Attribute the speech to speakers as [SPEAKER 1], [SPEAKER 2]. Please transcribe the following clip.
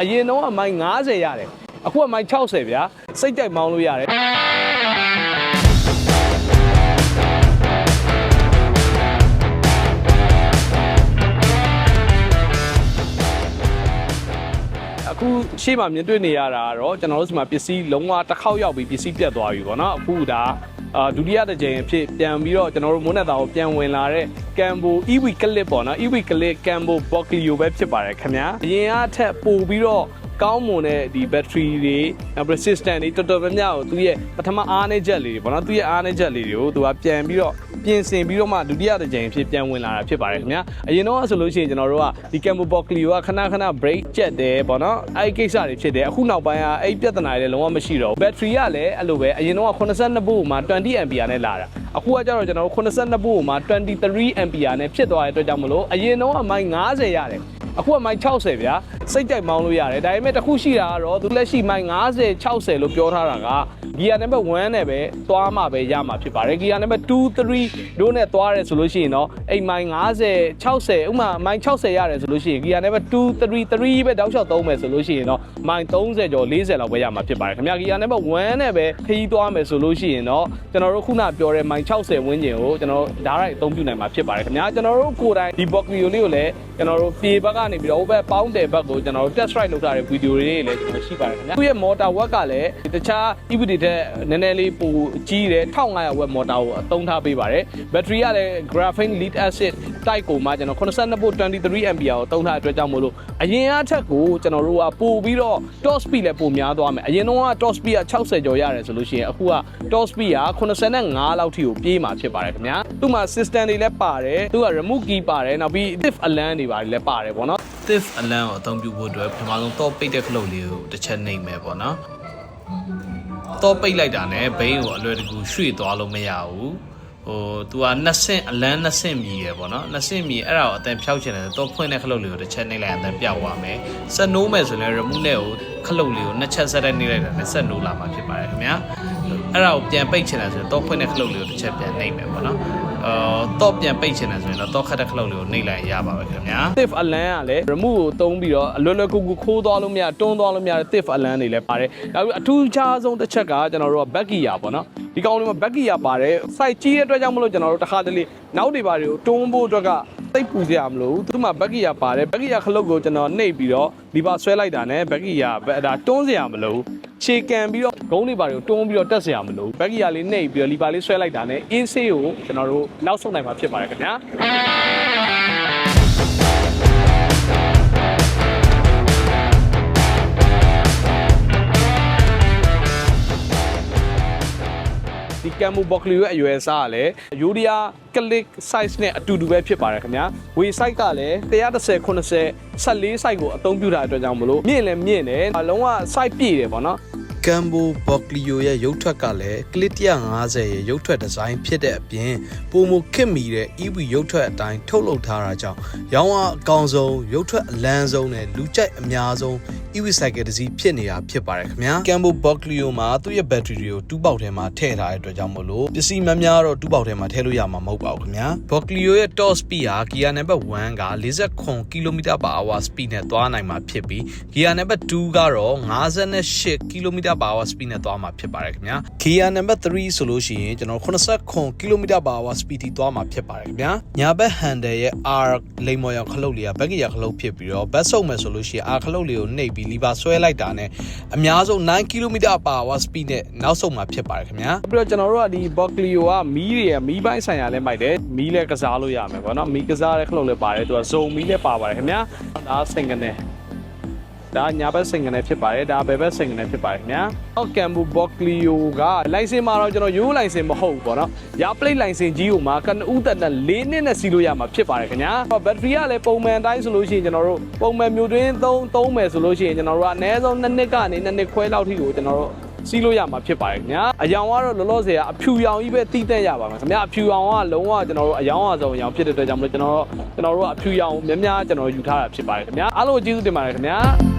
[SPEAKER 1] အရင်တော့အမိုင်90ရတယ်အခုအမိုင်60ဗျာစိတ်ကြိုက်မောင်းလို့ရတယ်အခုရှေ့မှာမြင်တွေ့နေရတာကတော့ကျွန်တော်တို့ဒီမှာပစ္စည်းလုံးဝတစ်ခေါက်ရောက်ပြီးပစ္စည်းပြတ်သွားပြီပေါ့နော်အခုဒါဒုတိယတစ်ကြိမ်အဖြစ်ပြန်ပြီးတော့ကျွန်တော်တို့မိုးနဲ့သားကိုပြန်ဝင်လာတဲ့ Cambo EV Clip ပေါ့နော် EV Clip Cambo Boklio ပဲဖြစ်ပါတယ်ခင်ဗျာအရင်အထက်ပို့ပြီးတော့ကောင်းမွန်တဲ့ဒီ battery တွေ resistant တွေတော်တော်များများကိုသူရဲ့ပထမအားနည်းချက်လေးတွေပေါ့နော်သူရဲ့အားနည်းချက်လေးတွေကိုသူကပြန်ပြီးတော့ပြင်ဆင်ပြီးတော့မှဒုတိယတစ်ကြိမ်ဖြစ်ပြန်ဝင်လာတာဖြစ်ပါတယ်ခင်ဗျာအရင်တော့ဆိုလို့ရှိရင်ကျွန်တော်တို့ကဒီ Cambo Boklio ကခဏခဏ break ကျက်တယ်ပေါ့နော်အဲ့ကိစ္စတွေဖြစ်တယ်အခုနောက်ပိုင်းကအဲ့ပြဿနာတွေလည်းလုံးဝမရှိတော့ဘူး battery ကလည်းအဲ့လိုပဲအရင်တော့82 volt မှာ20 ampere နဲ့လာတာအခုကကျတော့ကျွန်တော်တို့82 volt မှာ23 ampere နဲ့ဖြစ်သွားတဲ့အတွက်ကြောင့်မလို့အရင်တော့အမိုင်90ရတယ်အခုအမိုင်60ဗျာစိတ်ကြိုက်မောင်းလို့ရတယ်ဒါပေမဲ့တစ်ခုရှိတာကတော့သူလက်ရှိမိုင်90 60လို့ပြောထားတာကဂီယာနံပါတ်1နဲ့ပဲသွားမှပဲရမှာဖြစ်ပါတယ်ဂီယာနံပါတ်2 3တို့နဲ့သွားရဲဆိုလို့ရှိရင်တော့အိမ်မိုင်90 60ဥမာမိုင်60ရတယ်ဆိုလို့ရှိရင်ဂီယာနံပါတ်2 3 3ပဲတောက်လျှောက်သုံးမယ်ဆိုလို့ရှိရင်တော့မိုင်30ကျော်40လောက်ပဲရမှာဖြစ်ပါတယ်ခင်ဗျာဂီယာနံပါတ်1နဲ့ပဲခရီးသွားမယ်ဆိုလို့ရှိရင်တော့ကျွန်တော်တို့ခုနပြောတဲ့မိုင်60ဝန်းကျင်ကိုကျွန်တော်တို့ဓာတ်ရိုက်အသုံးပြုနိုင်မှာဖြစ်ပါတယ်ခင်ဗျာကျွန်တော်တို့ကိုယ်တိုင်ဒီ Boklio လေးကိုလည်းကျွန်တော်တို့ပြေဘက်ကနေပြီးတော့ဟိုဘက်ပေါင်းတယ်ဘက်ကိုကျွန်တော်တို့ test ride လုပ်ထားတဲ့ဗီဒီယိုတွေလည်းကျွန်တော်ရှိပါတယ်ခင်ဗျာသူရဲ့ motor watt ကလည်းတခြား EV တွေထက်နည်းနည်းလေးပိုကြီးတယ်1500 watt motor ကိုအသုံးထားပေးပါတယ် battery ကလည်း graphene lead acid type ကိုမှကျွန်တော်82 volt 23 ampere ကိုသုံးထားတဲ့အတွက်ကြောင့်မို့လို့အရင်အထက်ကိုကျွန်တော်တို့ကပို့ပြီးတော့ top speed လည်းပိုများသွားမယ်အရင်တော့က top speed က60ကျော်ရတယ်ဆိုလို့ရှိရင်အခုက top speed က85လောက်ထိကိုပြေးမှာဖြစ်ပါတယ်ခင်ဗျာသူ့မှာ system တွေလည်းပါတယ်သူက remote key ပါတယ်နောက်ပြီး thief alarm တွေပါတယ်လည်းပါတယ်ပေါ့နော်
[SPEAKER 2] thief alarm ကိုအသုံးပြုဖို့အတွက်ပထမဆုံးတော့ပိတ်တဲ့ခလုတ်လေးကိုတစ်ချက်နှိပ်မယ်ပေါ့နော်တော့ပိတ်လိုက်တာနဲ့ဘိန်းကိုအလွယ်တကူရွှေ့သွားလို့မရဘူးသူက2ဆင့်အလန်း2ဆင့်မြည်ရပေါ့နော်2ဆင့်မြည်အဲ့ဒါကိုအတန်ဖြောက်ချင်တယ်တော့ဖွင့်တဲ့ခလုတ်လေးကိုတစ်ချက်နှိပ်လိုက်အတန်ပြောက်သွားမယ်ဆက်နိုးမယ်ဆိုရင် remote နဲ့ကိုခလုတ်လေးကို2ချက်ဆက်တဲ့နှိပ်လိုက်တာနဲ့ဆက်နိုးလာမှာဖြစ်ပါတယ်ခင်ဗျာအဲ့ဒါကိုပြန်ပိတ်ချင်တယ်ဆိုရင်တော့ဖွင့်တဲ့ခလုတ်လေးကိုတစ်ချက်ပြန်နှိပ်မယ်ပေါ့နော်တော့ပြန်ပိတ်ချင်တယ်ဆိုရင်တော့ခတ်တဲ့ခလုတ်လေးကိုနှိပ်လိုက်ရပါပဲခင်ဗျာ
[SPEAKER 1] thief alarm ကလည်း remote ကိုသုံးပြီးတော့အလွယ်လွယ်ကူကူခိုးသွားလို့မရတွန်းသွားလို့မရတဲ့ thief alarm တွေလည်းပါတယ်နောက်ပြီးအထူးခြားဆုံးတစ်ချက်ကကျွန်တော်တို့က back gear ပေါ့နော်ဒီကောင်လေးမှာ back gear ပါတယ် site ကြီးတဲ့အတွက်ကြောင့်မလို့ကျွန်တော်တို့တစ်ခါတလေနောက်တွေပါတယ်ကိုတွန်းဖို့အတွက်ကသိပ်ပူကြရမလို့သူမှာ back gear ပါတယ် back gear ခလုတ်ကိုကျွန်တော်နှိပ်ပြီးတော့ဒီပါဆွဲလိုက်တာနဲ့ back gear ဒါတွန်းစရာမလိုခြေကန်ပြီးတော့ဂုံးတွေပါတယ်ကိုတွန်းပြီးတော့တက်စရာမလို back gear လေးနှိပ်ပြီးတော့လီပါလေးဆွဲလိုက်တာနဲ့ AC ကိုကျွန်တော်တို့နောက်ဆုံးနိုင်မှာဖြစ်ပါတယ်ခင်ဗျာဒီ Cambo Boklio ရဲ့အရွယ်အစားကလည်း Yodia Click size နဲ့အတူတူပဲဖြစ်ပါတယ်ခင်ဗျာ weight size ကလည်း130 80 14 size ကိုအသုံးပြုထားတဲ့အတွက်ကြောင့်မလို့မြင့်လည်းမြင့်တယ်လုံးဝ size ပြည့်တယ်ပေါ့နော်
[SPEAKER 2] Cambo Boklio ရဲ့ရုပ်ထွက်ကလည်း Click 150ရဲ့ရုပ်ထွက်ဒီဇိုင်းဖြစ်တဲ့အပြင်ပုံမခက်မီတဲ့ EV ရုပ်ထွက်အတိုင်းထုတ်လုပ်ထားတာကြောင့်ရောင်းအားအကောင်းဆုံးရုပ်ထွက်အလန်းဆုံးနဲ့လူကြိုက်အများဆုံး EV cycle တစ်စီးဖြစ်နေတာဖြစ်ပါတယ်ခင်ဗျာ Cambo Boklio မှာသူ့ရဲ့ battery တွေကိုတူးပေါက်ထဲမှာထည့်ထားတဲ့အတွက်ကြောင့်မို့လို့ပစ္စည်းများများတော့တူးပေါက်ထဲမှာထည့်လို့ရမှာမဟုတ်ပါဘူးခင်ဗျာ Boklio ရဲ့ top speed ဟာ gear number 1က49 km/h speed နဲ့သွားနိုင်မှာဖြစ်ပြီး gear number 2ကတော့58 km/h speed နဲ့သွားမှာဖြစ်ပါတယ်ခင်ဗျာ gear number 3ဆိုလို့ရှိရင်ကျွန်တော်89 km/h speed ထိသွားမှာဖြစ်ပါတယ်ခင်ဗျာညာဘက် handle ရဲ့ R လိမ်မော်ရောင်ခလုတ်လေးက back gear ခလုတ်ဖြစ်ပြီးတော့ back ဆုပ်မယ်ဆိုလို့ရှိရင် R ခလုတ်လေးကိုနှိပ်ပြီးလီဗာဆွဲလိုက်တာနဲ့အများဆုံး9 km/h speed နဲ့နောက်ဆုံးမှာဖြစ်ပါတယ်ခင်ဗျာ
[SPEAKER 1] ပြီးတော့ကျွန်တော်တို့ကဒီ Boklio ကမီးတွေမီးပိုင်းဆိုင်ရာလည်းမိုက်တယ်မီးလည်းကစားလို့ရမယ်ပေါ့နော်မီးကစားတဲ့ခလုတ်လည်းပါတယ်သူကဇုံမီးလည်းပါပါတယ်ခင်ဗျာဒါစင်ကနေဒါညာဘက်စင်ကနေဖြစ်ပါတယ်ဒါဘယ်ဘက်စင်ကနေဖြစ်ပါတယ်ခင်ဗျာCambo Boklio က license မှာတော့ကျွန်တော်ရိုး license မဟုတ်ဘူးပေါ့နော်ရ plate license ကြီးကိုမှကနဦးတက်4နှစ်နဲ့စီးလို့ရမှာဖြစ်ပါတယ်ခင်ဗျာ battery ကလည်းပုံမှန်တိုင်းဆိုလို့ရှိရင်ကျွန်တော်တို့ပုံမှန်မျိုးတွင်းသုံးမယ်ဆိုလို့ရှိရင်ကျွန်တော်တို့ကအနည်းဆုံး2နှစ်ကနေ2နှစ်ခွဲလောက်ထိကိုကျွန်တော်တို့စီးလို့ရမှာဖြစ်ပါတယ်ခင်ဗျာအယောင်ကတော့လောလောဆယ်ကအဖြူရောင်ကြီးပဲတီးတက်ရပါမယ်ခင်ဗျာအဖြူရောင်ကလုံးဝကျွန်တော်တို့အယောင်အစုံအယောင်ဖြစ်တဲ့အတွက်ကြောင့်မလို့ကျွန်တော်တို့ကအဖြူရောင်များများကျွန်တော်ယူထားတာဖြစ်ပါတယ်ခင်ဗျာအားလုံးကျေးဇူးတင်ပါတယ်ခင်ဗျာ